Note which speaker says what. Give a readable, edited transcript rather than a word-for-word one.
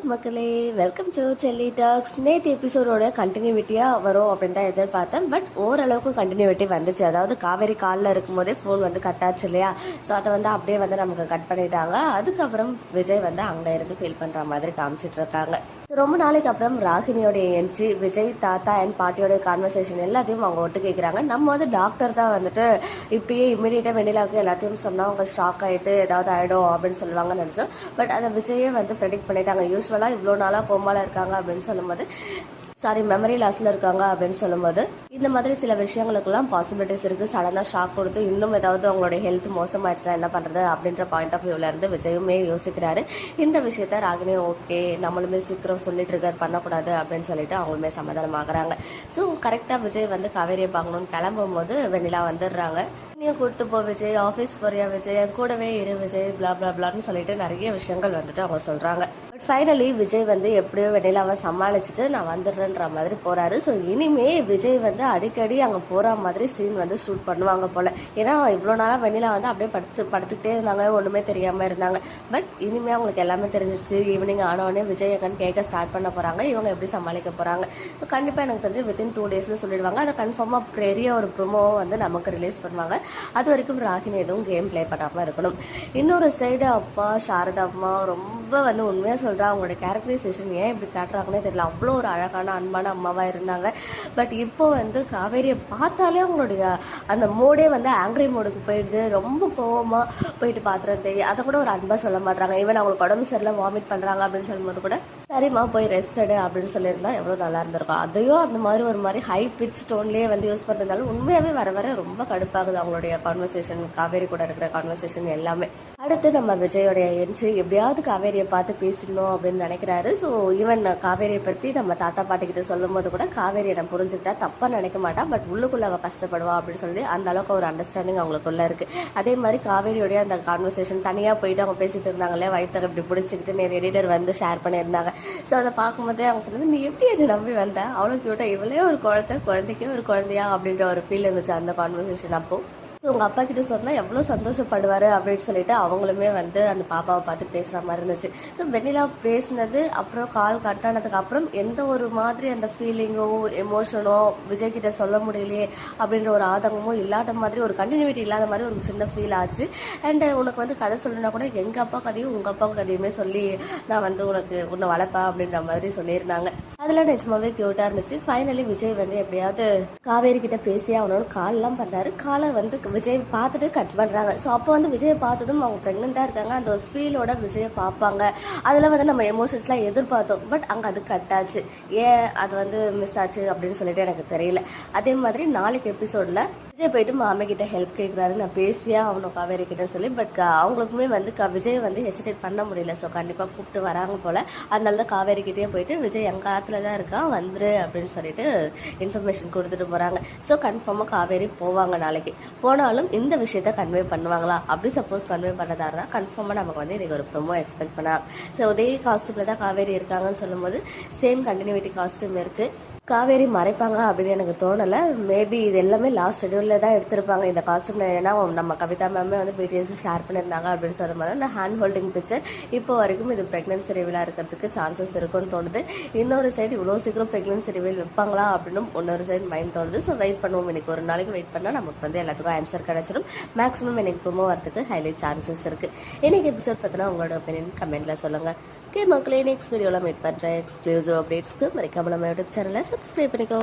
Speaker 1: மக்களே, welcome to Selli tax. நேற்று எபிசோடோட கண்டினியூட்டியாக வரும் அப்படின்னு தான் எதிர்பார்த்தேன். பட் ஓரளவுக்கு கண்டினியூட்டி வந்துச்சு. அதாவது காவேரி காலில் இருக்கும்போதே ஃபோன் வந்து கட் ஆச்சு இல்லையா? ஸோ அதை வந்து அப்படியே வந்து நமக்கு கட் பண்ணிட்டாங்க. அதுக்கப்புறம் விஜய் வந்து அங்கே இருந்து ஃபீல் பண்ணுற மாதிரி காமிச்சிட்டு இருக்காங்க. ரொம்ப நாளைக்கு அப்புறம் ராகினியோடைய என்ட்ரி, விஜய் தாத்தா அண்ட் பாட்டியோடைய கான்வர்சேஷன் எல்லாத்தையும் அவங்க ஒட்டு கேட்குறாங்க. நம்ம வந்து டாக்டர் தான் வந்துட்டு இப்பயே இம்மிடியேட்டாக வெண்ணிலாவுக்கு எல்லாத்தையும் சொன்னால் அவங்க ஷாக் ஆகிட்டு ஏதாவது ஆகிடும் அப்படின்னு சொல்லுவாங்கன்னு நினச்சோம். பட் அதை விஜயே வந்து ப்ரெடிக்ட் பண்ணிட்டாங்க. யூஸ்வலாக இவ்வளோ நாளாக கோமால இருக்காங்க அப்படின்னு சொல்லும்போது, மெமரி லாஸில் இருக்காங்க அப்படின்னு சொல்லும்போது இந்த மாதிரி சில விஷயங்களுக்கெல்லாம் பாசிபிலிட்டிஸ் இருக்குது. சடனாக ஷாக் கொடுத்து இன்னும் ஏதாவது அவங்களுடைய ஹெல்த் மோசமாயிடுச்சுன்னா என்ன பண்ணுறது அப்படின்ற பாயிண்ட் ஆஃப் வியூவிலேருந்து விஜயுமே யோசிக்கிறாரு. இந்த விஷயத்த ராகினியும் ஓகே, நம்மளுமே சீக்கிரம் சொல்லிட்டு இருக்கார், பண்ணக்கூடாது அப்படின்னு சொல்லிட்டு அவங்களுமே சமாதானமாகறாங்க. ஸோ கரெக்டாக விஜய் வந்து காவேரியை பார்க்கணுன்னு கிளம்பும் போது வெண்ணிலா வந்துடுறாங்க. நீ கூப்பிட்டு போ விஜய், ஆஃபீஸ் போறியா விஜய், கூடவே இரு விஜய், பிளா பிளா பிளான்னு சொல்லிட்டு நிறைய விஷயங்கள் வந்துட்டு அவங்க சொல்கிறாங்க. பட் ஃபைனலி விஜய் வந்து எப்படியோ வெண்ணிலாவை சமாளிச்சுட்டு நான் வந்துடுறேன்ற மாதிரி போகிறாரு. ஸோ இனிமே விஜய் வந்து அடிக்கடி அங்கே போகிற மாதிரி சீன் வந்து ஷூட் பண்ணுவாங்க போல். ஏன்னா இவ்வளோ நாளாக வெண்ணிலா வந்து அப்படியே படுத்துக்கிட்டே இருந்தாங்க, ஒன்றுமே தெரியாமல் இருந்தாங்க. பட் இனிமேல் அவங்களுக்கு எல்லாமே தெரிஞ்சிருச்சு. ஈவினிங் ஆனவொடனே விஜய் எங்கன்னு கேட்க ஸ்டார்ட் பண்ண போகிறாங்க. இவங்க எப்படி சமாளிக்க போகிறாங்க? ஸோ கண்டிப்பாக எனக்கு தெரிஞ்சு வித்தின் 2 days சொல்லிடுவாங்க. அதை கன்ஃபார்மாக பெரிய ஒரு ப்ரோமோவை வந்து நமக்கு ரிலீஸ் பண்ணுவாங்க. அது வரைக்கும் ராகினி எதுவும் கேம் ப்ளே பண்ணாமல் இருக்கணும். இன்னொரு சைடு அப்பா சாரதா அம்மா ரொம்ப வந்து உண்மையாக சொல்கிறா. அவங்களோட கேரக்டரைசேஷன் ஏன் இப்படி காட்டுறாங்கன்னே தெரியல. அவ்வளோ ஒரு அழகான அன்பான அம்மாவாக இருந்தாங்க. பட் இப்போ வந்து காவேரியை பார்த்தாலே அவங்களுடைய அந்த மோடே வந்து ஆங்க்ரி மோடுக்கு போயிடுது. ரொம்ப கோவமாக போயிட்டு பாத்திரம் தெரியும். அதை கூட ஒரு அன்பாக சொல்ல மாட்டாங்க. ஈவன் அவங்களுக்கு உடம்பு சரியில்லை, வாமிட் பண்ணுறாங்க அப்படின்னு சொல்லும்போது கூட சரிம்மா போய் ரெஸ்ட் எடு அப்படின்னு சொல்லியிருந்தா எவ்வளோ நல்லா இருந்திருக்கும். அதையும் அந்த மாதிரி ஒரு மாதிரி ஹை பிச் டோன்லேயே வந்து யூஸ் பண்ணிருந்தாலும் உண்மையாகவே வர வர ரொம்ப கடுப்பாகுது அவங்களுடைய கான்வர்சேஷன், காவேரி கூட இருக்கிற கான்வர்சேஷன் எல்லாமே. அடுத்து நம்ம விஜயோடைய என்ட்ரி, எப்படியாவது காவேரியை பார்த்து பேசணும் அப்படின்னு நினைக்கிறாரு. ஸோ ஈவன் காவேரியை பற்றி நம்ம தாத்தா பாட்டிக்கிட்ட சொல்லும் போது கூட காவேரியை நான் புரிஞ்சுக்கிட்டா தப்பாக நினைக்க மாட்டான், பட் உள்ளுக்குள்ளே அவள் கஷ்டப்படுவா அப்படின்னு சொல்லி அந்த அளவுக்கு ஒரு அண்டர்ஸ்டாண்டிங் அவங்களுக்குள்ள இருக்குது. அதே மாதிரி காவேரியோடைய அந்த கான்வர்சேஷன் தனியாக போயிட்டு அவங்க பேசிட்டு இருந்தாங்களே, வயிற்று இப்படி பிடிச்சிக்கிட்டு நேற்று எடிட்டர் வந்து ஷேர் பண்ணியிருந்தாங்க. ஸோ அதை பார்க்கும்போதே அவங்க சொன்னது, நீ எப்படி அதை நம்பி வந்த, அவ்வளோ க்யூட்டாக, இவளே ஒரு குழந்தைக்கே ஒரு குழந்தையா அப்படின்ற ஒரு ஃபீல் இருந்துச்சு அந்த கான்வர்சேஷன் அப்போது. ஸோ உங்கள் அப்பா கிட்ட சொன்னால் எவ்வளோ சந்தோஷப்படுவார் அப்படின்னு சொல்லிட்டு அவங்களுமே வந்து அந்த பாப்பாவை பார்த்து பேசுகிற மாதிரி இருந்துச்சு. ஸோ வெண்ணிலா பேசினது அப்புறம் கால் கட் ஆனதுக்கு அப்புறம் எந்த ஒரு மாதிரி அந்த ஃபீலிங்கோ எமோஷனோ விஜய் கிட்ட சொல்ல முடியலையே அப்படின்ற ஒரு ஆதங்கமோ இல்லாத மாதிரி, ஒரு கண்டினியூட்டி இல்லாத மாதிரி ஒரு சின்ன ஃபீல் ஆச்சு. அண்டு உனக்கு வந்து கதை சொல்லணுன்னா கூட எங்கள் அப்பா கதையும் உங்கள் அப்பா கதையுமே சொல்லி நான் வந்து உன்னை வளர்ப்பேன் அப்படின்ற மாதிரி சொல்லியிருந்தாங்க. அதெல்லாம் நிஜமாவே க்யூட்டாக இருந்துச்சு. ஃபைனலி விஜய் வந்து எப்படியாவது காவேரி கிட்ட பேசி அவனோட கால்லாம் பண்ணுறாரு. காலை வந்து விஜய் பார்த்துட்டு கட் பண்ணுறாங்க. ஸோ அப்போ வந்து விஜயை பார்த்ததும் அவங்க ப்ரெக்னெண்ட்டாக இருக்காங்க அந்த ஒரு ஃபீலோட விஜயை பார்ப்பாங்க. அதில் வந்து நம்ம எமோஷன்ஸ்லாம் எதிர்பார்த்தோம். பட் அங்கே அது கட் ஆச்சு. ஏன் அது வந்து மிஸ் ஆச்சு அப்படின்னு சொல்லிட்டு எனக்கு தெரியல. அதே மாதிரி நாளைக்கு எபிசோடில் விஜய் போயிட்டு மாமி கிட்ட ஹெல்ப் கேட்குறாரு, நான் பேசியா அவனும் காவேரி கிட்டன்னு சொல்லி. பட் அவங்களுக்குமே வந்து விஜய் வந்து ஹெசிடேட் பண்ண முடியல. ஸோ கண்டிப்பாக கூப்பிட்டு வராங்க போல். அதனால தான் காவேரி கிட்டே போயிட்டு விஜய் எங்கள் ஆற்றுல தான் இருக்கான், வந்துரு அப்படின்னு சொல்லிட்டு இன்ஃபர்மேஷன் கொடுத்துட்டு போகிறாங்க. ஸோ கன்ஃபார்மாக காவேரி போவாங்க. நாளைக்கு போனாலும் இந்த விஷயத்த கன்வே பண்ணுவாங்களா? அப்படி சப்போஸ் கன்வே பண்ணதா இருந்தால் கன்ஃபார்மாக நமக்கு வந்து இன்றைக்கி ஒரு ப்ரோமோ எக்ஸ்பெக்ட் பண்ணலாம். ஸோ அதே காஸ்டியூமில் தான் காவேரி இருக்காங்கன்னு சொல்லும்போது சேம் கண்டினியூட்டி காஸ்டியூம் இருக்குது. காவேரி மறைப்பாங்க அப்படின்னு எனக்கு தோணலை. மேபி இது எல்லாமே லாஸ்ட் ஷெடியூலில் தான் எடுத்திருப்பாங்க இந்த காஸ்டியூமில். ஏன்னா நம்ம கவிதா மேமே வந்து பிடிஎஸ் ஷேர் பண்ணியிருந்தாங்க அப்படின்னு சொல்லும்போது அந்த ஹேண்ட் ஹோல்டிங் பிக்சர் இப்போ வரைக்கும் இது ப்ரெக்னன்சி ரிவீலாக இருக்கிறதுக்கு சான்சஸ் இருக்குன்னு தோணுது. இன்னொரு சைடு இவ்வளோ சீக்கிரம் ப்ரெக்னன்சி ரிவீல் வைப்பாங்களா அப்படின்னு இன்னொரு சைடு மைண்ட் தோணுது. ஸோ வெயிட் பண்ணுவோம். இன்றைக்கி ஒரு நாளைக்கு வெயிட் பண்ணால் நமக்கு வந்து எல்லாத்துக்கும் ஆன்சர் கிடச்சிடும். மேக்ஸிமம் எனக்கு ப்ரோமோ வரதுக்கு ஹைலி சான்சஸ் இருக்குது. இன்றைக்கி எபிசோட் பார்த்தினா உங்களோட ஒப்பீனியன் கமெண்ட்டில் சொல்லுங்கள். ஓகே மக்களே, நெக்ஸ்ட் வீடியோவில் மீட் பண்ணுறேன். எக்ஸ்க்ளூசிவ் அப்டேட்ஸ்க்கு மறக்காம நம்ம யூடியூப் சேனலை சப்ஸ்கிரைப் பண்ணிக்கோ.